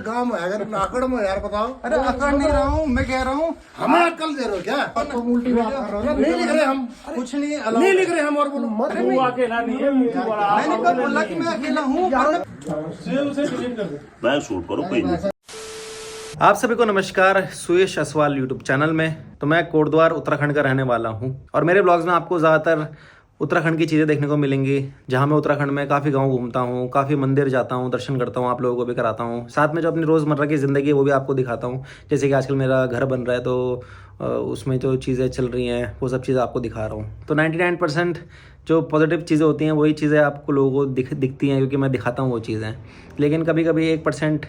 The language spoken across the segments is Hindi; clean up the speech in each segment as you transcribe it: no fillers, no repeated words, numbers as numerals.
गाँव में अगर आकड़ में यार बताओ। अरे अकड़ नहीं रहा हूँ, मैं कह रहा हूँ हमें अक्ल दे रहे हो क्या? तो उल्टी बात कर रहे हो ना। नहीं लिख रहे हम, कुछ नहीं नहीं लिख रहे हम। और बोलो मत। तू अकेला नहीं है, मैंने कब बोला कि मैं अकेला हूँ? मैं शूट करो कोई नहीं। आप सभी को नमस्कार सुयश असवाल यूट्यूब चैनल में। तो मैं कोटद्वार उत्तराखंड का रहने वाला हूं और मेरे ब्लॉग्स में आपको ज़्यादातर उत्तराखंड की चीज़ें देखने को मिलेंगी, जहां मैं उत्तराखंड में काफ़ी गांव घूमता हूं, काफ़ी मंदिर जाता हूं, दर्शन करता हूं, आप लोगों को भी कराता हूं। साथ में जो अपनी रोज़मर्रा की ज़िंदगी है वो भी आपको दिखाता हूं। जैसे कि आजकल मेरा घर बन रहा है तो उसमें जो चीज़ें चल रही हैं वो सब चीज़ें आपको दिखा रहा हूँ। तो 99% जो पॉजिटिव चीज़ें होती हैं वही चीज़ें आपको लोगों को दिखती हैं, क्योंकि मैं दिखाता हूँ वो चीज़ें। लेकिन कभी कभी 1%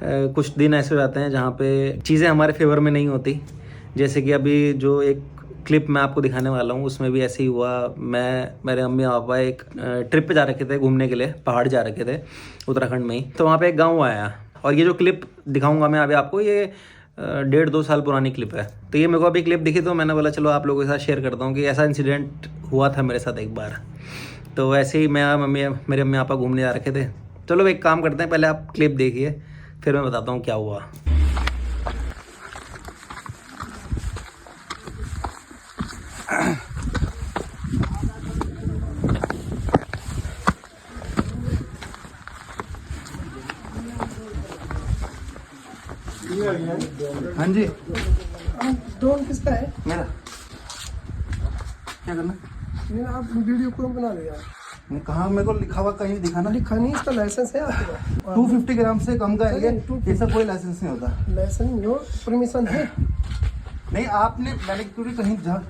कुछ दिन ऐसे हो जाते हैं जहाँ पे चीज़ें हमारे फेवर में नहीं होती। जैसे कि अभी जो एक क्लिप मैं आपको दिखाने वाला हूँ उसमें भी ऐसे ही हुआ। मेरे अम्मी पापा एक ट्रिप पे जा रखे थे, घूमने के लिए पहाड़ जा रखे थे उत्तराखंड में ही। तो वहाँ पे एक गाँव आया और ये जो क्लिप दिखाऊंगा मैं अभी आपको, ये 1.5-2 साल पुरानी क्लिप है। तो ये मेरे को अभी क्लिप दिखी तो मैंने बोला चलो आप लोगों के साथ शेयर करता हूँ कि ऐसा इंसिडेंट हुआ था मेरे साथ एक बार। तो ऐसे ही मेरे अम्मी पापा घूमने जा रखे थे। चलो एक काम करते हैं, पहले आप क्लिप देखिए फिर मैं बताता हूँ क्या हुआ। हाँ जी, ड्रोन किसका है? मेरा क्या करना? नहीं, आप वीडियो क्यों बना रहे यार? मैं कहा, मेरे को लिखा हुआ कहीं दिखाना। लिखा नहीं, इसका लाइसेंस है आपके पास? 250 ग्राम से कम का है ये, नहीं, ऐसा कोई लाइसेंस नहीं होता। लाइसेंस नहीं हो, परमिशन है। नहीं आपने, मैंने क्योंकि कहीं जहाँ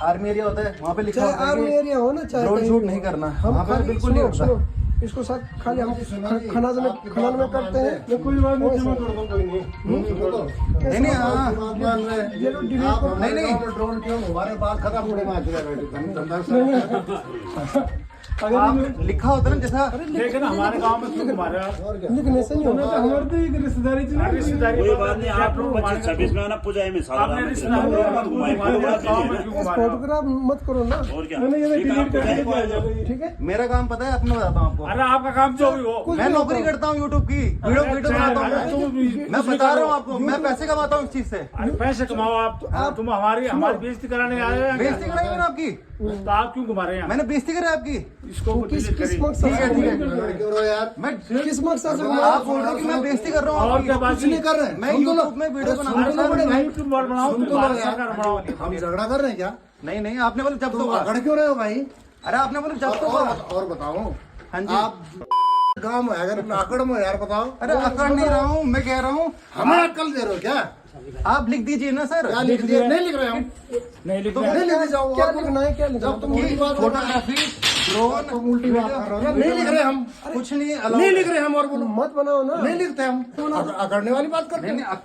आर्मी एरिया होता है वहाँ पे लिखा चाहे होता है आर्मी कि एरिया हो ना, चाहे ड्रोन कहीं शूट भी नहीं हो। करना। हम वहाँ पे खाली बिल्कुल नहीं सुनो, होता। सुनो, इसको साथ खाली हम खनन में करते हैं। कोई बात नहीं, जमा कर दो, कोई नहीं। नहीं हाँ, ये लोग डिलीट कर। नहीं नहीं, ड्रोन क्यों? हमारे बात खत्म होने में आ चुका है। आप लिखा होता है ना जैसा। लेकिन हमारे गांव में क्यों घुमा रहे हो? लिखने से नहीं होता। हमारे तो एक रिश्तेदारी चली। रिश्तेदारी कोई बात नहीं, आप लोग 25-26 में आना पूजा में सारा आपने रिश्तेदारी फोटोग्राफ मत करो ना। और क्या ठीक है, मेरा काम पता है, अपना बताता हूँ आपको। अरे आपका काम जो भी हो, मैं नौकरी करता हूँ यूट्यूब की, वीडियो बनाता हूँ। मैं बता रहा हूँ आपको, मैं पैसे कमाता हूँ इस चीज से। अरे पैसे कमाओ आप तुम हमारी बेइज्जती कराने आए हो। बेइज्जती कराई मैंने आपकी? तो आप क्यों घुमा रहे हैं? मैंने बेइज्जती करी आपकी? इसको किस delete करिए। मकसद ठीक है से? ठीक है, मैं किस मकसद से? आप बोल रहे हो कि मैं बेइज्जती कर रहा हूँ और आपकी? क्या बात कुछ नहीं कर रहे हैं। मैं सुन तो लो। यूट्यूब में वीडियो अरे बना रहा सुन तो लो बड़े हूँ। भाई। यूट्यूब पर बनाओ, सुन तो लो भारत यार। सरकार बनाओ। हम झगड़ा कर रहे हैं क्या? नहीं नहीं, आपने बोला जब तुम तो अकड़ क्यों रहे हो भाई? अरे आपने बोला जब तो और बताओ। हाँ जी। आप गाँव में अगर आकड़ में यार बताओ। अरे अकड़ नहीं रहा हूँ, मैं कह रहा हूँ हमें अक्ल दे रहे हो क्या? आप लिख दीजिए ना सर। क्या लिख दिए? नहीं लिख रहे हम। नहीं लिख नहीं लिख जाओ। क्या लिखना है? क्या लिखना? जब तुम फोटोग्राफी ड्रोन उल्टी बात कर रहे हो ना। नहीं लिख रहे हम, कुछ नहीं नहीं लिख रहे हम। और बोलो मत बनाओ ना। नहीं लिखते हम। अकड़ने वाली बात करते नहीं हैं नहीं,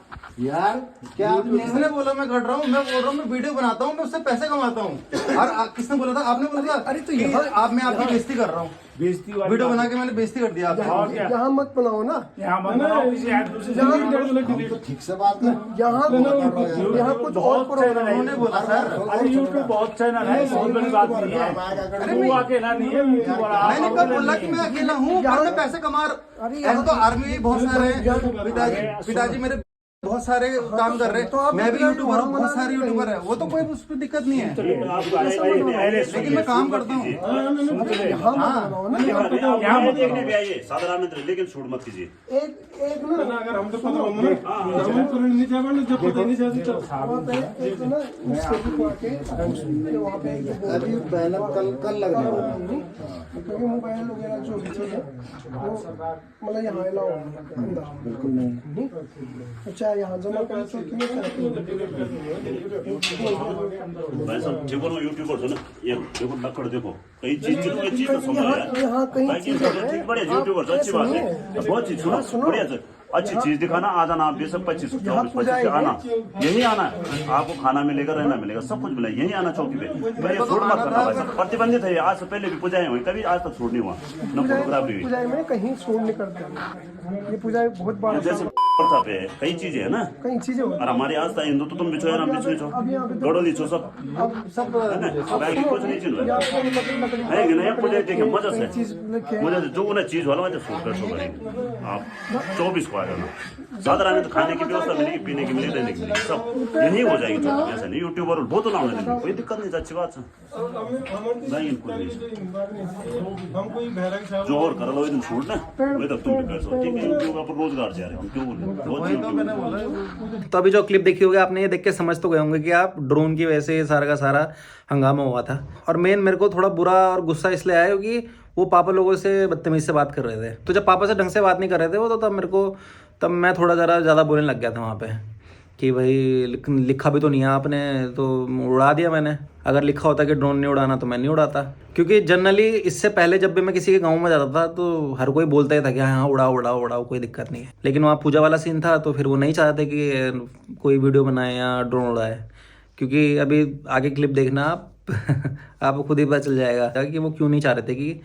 यार क्या किसने बोला मैं कर रहा हूँ? मैं बोल रहा हूँ मैं वीडियो बनाता हूँ, मैं उससे पैसे कमाता हूँ। और किसने बोला था? आपने बोला था। अरे तो यहाँ आप, मैं आपकी बेइज्जती कर रहा हूँ। बेइज्जती वाली वीडियो बात बना के मैंने बेइज्जती कर दिया आपने। और क्या? यहाँ मत बनाओ ना। यहाँ मत बनाओ, किसी ऐड दूसरे ठीक से बात कर। यहाँ कुछ और प्रोग्राम उन्होंने बोला सर। अरे यूट्यूब बहुत चैनल है, बहुत बड़ी बात नहीं है। तू अकेला नहीं है, मैंने कब बोला कि मैं अकेला हूँ? मैं पैसे कमा ऐसे तो आर्मी में बहुत सारे हैं, पिताजी मेरे बहुत सारे काम कर रहे हैं। मैं भी यूट्यूबर हूँ, बहुत सारे यूट्यूबर है, वो तो कोई उस पर दिक्कत नहीं है। लेकिन मैं काम करता हूँ। यहाँ मत देखने भी आइए साधारण, लेकिन शूट मत कीजिए। एक ना, अगर हम तो पता होगा ना, एक ना स्टेशन को आके वहाँ पे अभी बैनर कल लगने वाला है, क्योंकि मोबाइल वगैरह जो भी चीज़ है वो मतलब यहाँ अलाउ अंदर बिल्कुल नहीं। अच्छा यहाँ जमा कर तो क्यों मैं सब ठीक बोल रहा हूँ, यूट्यूबर हो ना, ये देखो लकड़ देखो, कई चीज तो समझ यहाँ कहीं चीज़ ठीक बढ़िया यूट्यूबर तो अच्छी बात है, बहुत चीज सुनो बढ़िया से अच्छी चीज दिखाना। आ जाना आप 20-25 आना, यही आना है आपको, खाना मिलेगा, रहना मिलेगा, सब कुछ मिलेगा, यही आना चौकी पे। मैं ये शूट मत करना भाई साहब, प्रतिबंधित है। आज से पहले भी पूजाएं हुई, कभी आज तक शूट नहीं हुआ, न फोटोग्राफी हुई। पूजा में कहीं शूट नहीं करते। ये पूजा बहुत बड़ा जैसे था पे कई चीजें है ना, कई चीजें होती और हमारे आज हिंदू तो तुम बिछो या ना बिछो गड़ो लीचो सब अब सब है ना, अब आगे कुछ नहीं चीज या आपको लकड़ी है कि नहीं, मुझे देखे मजा से चीज लिखे मुझे जो उन्हें चीज वाला मुझे सूट कर सो करेंगे आप 24 को आ जाना, ज्यादा रहने तो खाने की व्यवस्था मिलेगी, पीने की मिलेगी, रहने की मिलेगी, सब यही हो जाएगी। छोटा ऐसा नहीं, यूट्यूबर बहुत ना होने देंगे, कोई दिक्कत नहीं, अच्छी बात है नहीं, कुछ नहीं जो और कर लो एकदम छूट ना वही तक तुम भी कर सो, ठीक है यूट्यूब पर रोजगार जा रहे हो, हम क्यों बोले तो अभी जो क्लिप देखी होगी आपने, ये देख के समझ तो गए होंगे कि आप ड्रोन की वजह से ये सारा का सारा हंगामा हुआ था। और मेन मेरे को थोड़ा बुरा और गुस्सा इसलिए आया क्योंकि वो पापा लोगों से बदतमीज से बात कर रहे थे। तो जब पापा से ढंग से बात नहीं कर रहे थे वो, तो तब मैं थोड़ा ज़्यादा बोलने लग गया था वहाँ पे कि भाई लिखा भी तो नहीं है आपने, तो उड़ा दिया मैंने। अगर लिखा होता कि ड्रोन नहीं उड़ाना तो मैं नहीं उड़ाता, क्योंकि जनरली इससे पहले जब भी मैं किसी के गांव में जाता था तो हर कोई बोलता ही था कि हाँ उड़ाओ कोई दिक्कत नहीं है। लेकिन वहाँ पूजा वाला सीन था तो फिर वो नहीं चाहते कि कोई वीडियो बनाए या ड्रोन उड़ाए, क्योंकि अभी आगे क्लिप देखना आप आपको खुद ही पता चल जाएगा कि वो क्यों नहीं चाह रहे थे कि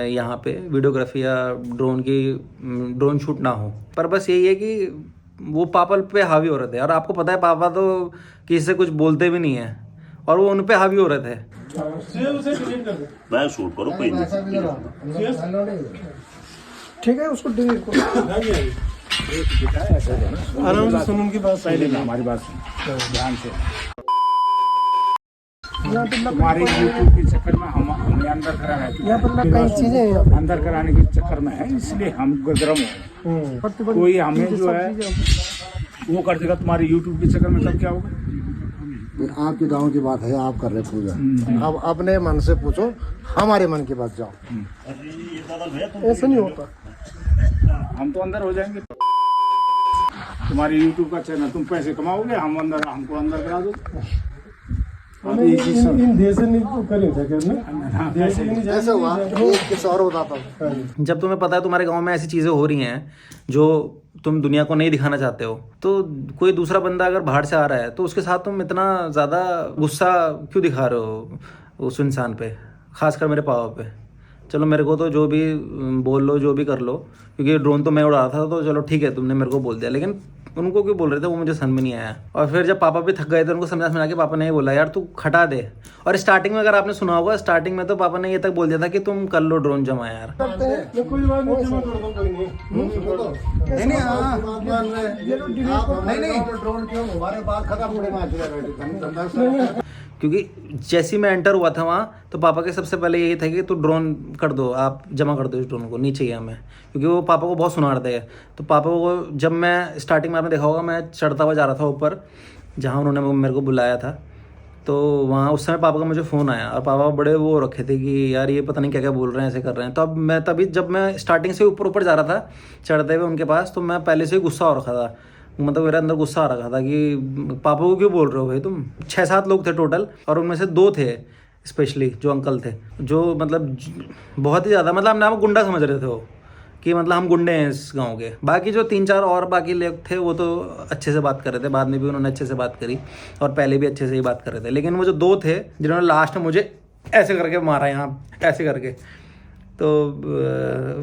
यहाँ पे वीडियोग्राफी या ड्रोन शूट ना हो। पर बस यही है कि वो पापा पे हावी हो रहे थे, और आपको पता है पापा तो किसी से कुछ बोलते भी नहीं है, और वो उन पे हावी हो रहे थे। मैं शूट करो कोई नहीं, ठीक है, उसको डिलीट करो। आराम से सुन उनकी बात, पहले ना हमारी बात सुन ध्यान से। यहाँ पे हमारे यूट्यूब के चक्कर में हमें अंदर करा है, यहाँ पर कई चीजें हैं यहाँ पे। अंदर कराने के चक्कर में है, इसलिए हम गरम हो। कोई हमें जो है वो कर देगा तुम्हारे यूट्यूब के चक्कर में, तब क्या होगा? आपके गांव की बात है, आप कर रहे पूजा, अब अपने मन से पूछो, हमारे मन की बात जाओ। ऐसा नहीं होता, हम तो अंदर हो जाएंगे। तुम्हारे यूट्यूब का चैनल, तुम पैसे कमाओगे, हम अंदर, हमको अंदर करा दो। इन देश नहीं तो करें करना ऐसा हुआ एक किस्सा और बताता हूँ। जब तुम्हें पता है तुम्हारे गांव में ऐसी चीज़ें हो रही हैं जो तुम दुनिया को नहीं दिखाना चाहते हो, तो कोई दूसरा बंदा अगर बाहर से आ रहा है तो उसके साथ तुम इतना ज़्यादा गुस्सा क्यों दिखा रहे हो उस इंसान पे, खासकर मेरे पापा पे। चलो मेरे को तो जो भी बोल लो, जो भी कर लो, क्योंकि ड्रोन तो मैं उड़ा रहा था, तो चलो ठीक है तुमने मेरे को बोल दिया, लेकिन उनको क्यों बोल रहे थे वो मुझे समझ में नहीं आया। और फिर जब पापा भी थक गए थे, उनको समझा के पापा ने ये बोला यार तू खटा दे। और स्टार्टिंग में अगर आपने सुना होगा, स्टार्टिंग में तो पापा ने ये तक बोल दिया था कि तुम कर लो ड्रोन जमा यार। कोई बात नहीं, जमा कर दो, कोई नहीं। नहीं हाँ नहीं ड्रोन क्यों हमारे बात खत्म पड़े, क्योंकि जैसे ही मैं एंटर हुआ था वहाँ, तो पापा के सबसे पहले यही था कि तू ड्रोन कर दो, आप जमा कर दो इस ड्रोन को, नहीं चाहिए हमें, क्योंकि वो पापा को बहुत सुनाते हैं। तो पापा को जब मैं स्टार्टिंग में आपने देखा होगा, मैं चढ़ता हुआ जा रहा था ऊपर जहाँ उन्होंने मेरे को बुलाया था, तो वहाँ उस समय पापा का मुझे फ़ोन आया, और पापा बड़े वो रखे थे कि यार ये पता नहीं क्या क्या बोल रहे हैं, ऐसे कर रहे हैं। तो अब मैं जब मैं स्टार्टिंग से ऊपर जा रहा था चढ़ते हुए उनके पास, तो मैं पहले से ही गुस्सा हो रखा था, मतलब मेरे अंदर गुस्सा आ रखा था कि पापा को क्यों बोल रहे हो भाई तुम। 6-7 लोग थे टोटल, और उनमें से 2 थे स्पेशली जो अंकल थे, जो मतलब बहुत ही ज़्यादा, मतलब अपने आप को गुंडा समझ रहे थे वो, कि मतलब हम गुंडे हैं इस गांव के। बाकी जो 3-4 और बाकी लोग थे वो तो अच्छे से बात कर रहे थे, बाद में भी उन्होंने अच्छे से बात करी, और पहले भी अच्छे से ही बात कर रहे थे। लेकिन वो जो 2 थे जिन्होंने लास्ट में मुझे ऐसे करके मारा, यहाँ ऐसे करके, तो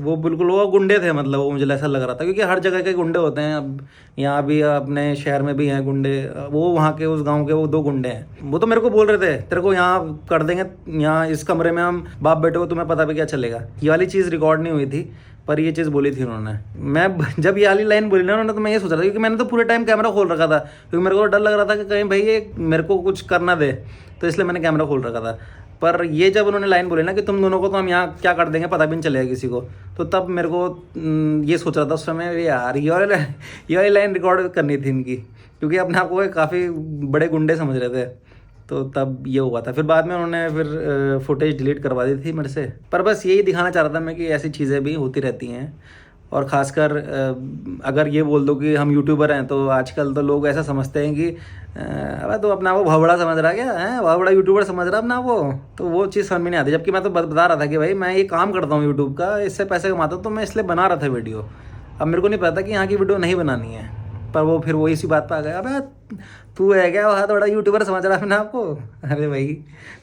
वो बिल्कुल वो गुंडे थे, मतलब वो मुझे ऐसा लग रहा था, क्योंकि हर जगह के गुंडे होते हैं। अब यहाँ भी अपने शहर में भी हैं गुंडे, वो वहाँ के उस गांव के वो 2 गुंडे हैं। वो तो मेरे को बोल रहे थे तेरे को यहाँ कर देंगे, यहाँ इस कमरे में हम बाप बेटे को, तुम्हें पता भी क्या चलेगा। ये वाली चीज़ रिकॉर्ड नहीं हुई थी, पर ये चीज़ बोली थी उन्होंने। मैं जब ये वाली लाइन बोली ना उन्होंने, तो मैं ये सोच रहा था, क्योंकि मैंने तो पूरे टाइम कैमरा खोल रखा था, क्योंकि मेरे को डर लग रहा था कि कहीं भाई ये मेरे को कुछ करना दे, तो इसलिए मैंने कैमरा खोल रखा था। पर ये जब उन्होंने लाइन बोली ना कि तुम दोनों को तो हम यहाँ क्या कर देंगे पता भी नहीं चलेगा किसी को, तो तब मेरे को ये सोच रहा था उस समय यार ये वाली लाइन रिकॉर्ड करनी थी इनकी, क्योंकि अपने आप को काफ़ी बड़े गुंडे समझ रहे थे। तो तब ये हुआ था। फिर बाद में उन्होंने फिर फुटेज डिलीट करवा दी थी मेरे से। पर बस यही दिखाना चाह रहा था मैं कि ऐसी चीज़ें भी होती रहती हैं। और ख़ासकर अगर ये बोल दो कि हम यूट्यूबर हैं, तो आजकल तो लोग ऐसा समझते हैं कि अबे तो अपना वो भावड़ा समझ रहा क्या है, भावड़ा यूट्यूबर समझ रहा अपना वो, तो वो चीज़ समझ में नहीं आती। जबकि मैं तो बता रहा था कि भाई मैं ये काम करता हूँ यूट्यूब का, इससे पैसे कमाता हूँ, तो मैं इसलिए बना रहा था वीडियो। अब मेरे को नहीं पता कि यहाँ की वीडियो नहीं बनानी है, पर वो फिर वो इसी बात पर आ गया, अबे तू है क्या वहाँ तो बड़ा यूट्यूबर समझ रहा है ना आपको। अरे भाई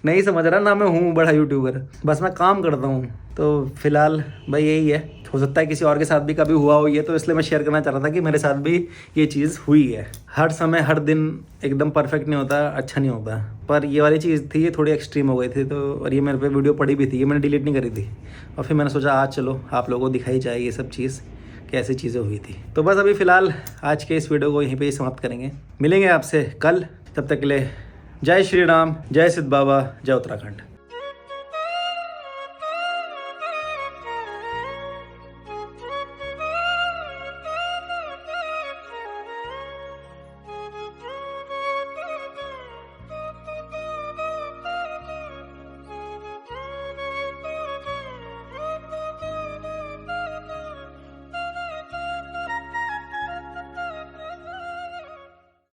नहीं समझ रहा ना, मैं हूँ बड़ा यूट्यूबर, बस मैं काम करता हूँ। तो फिलहाल भाई यही है। हो सकता है किसी और के साथ भी कभी हुआ हो ये, तो इसलिए मैं शेयर करना चाह रहा था कि मेरे साथ भी ये चीज़ हुई है। हर समय हर दिन एकदम परफेक्ट नहीं होता, अच्छा नहीं होता, पर ये वाली चीज़ थी ये थोड़ी एक्सट्रीम हो गई थी। तो और ये मेरे पे वीडियो पड़ी भी थी, ये मैंने डिलीट नहीं करी थी, और फिर मैंने सोचा आज चलो आप लोगों को दिखाई जाए ये सब चीज़ कैसी चीज़ें हुई थी। तो बस अभी फ़िलहाल आज के इस वीडियो को यहीं पे ही समाप्त करेंगे, मिलेंगे आपसे कल, तब तक के लिए जय श्री राम, जय सिद्ध बाबा, जय उत्तराखंड।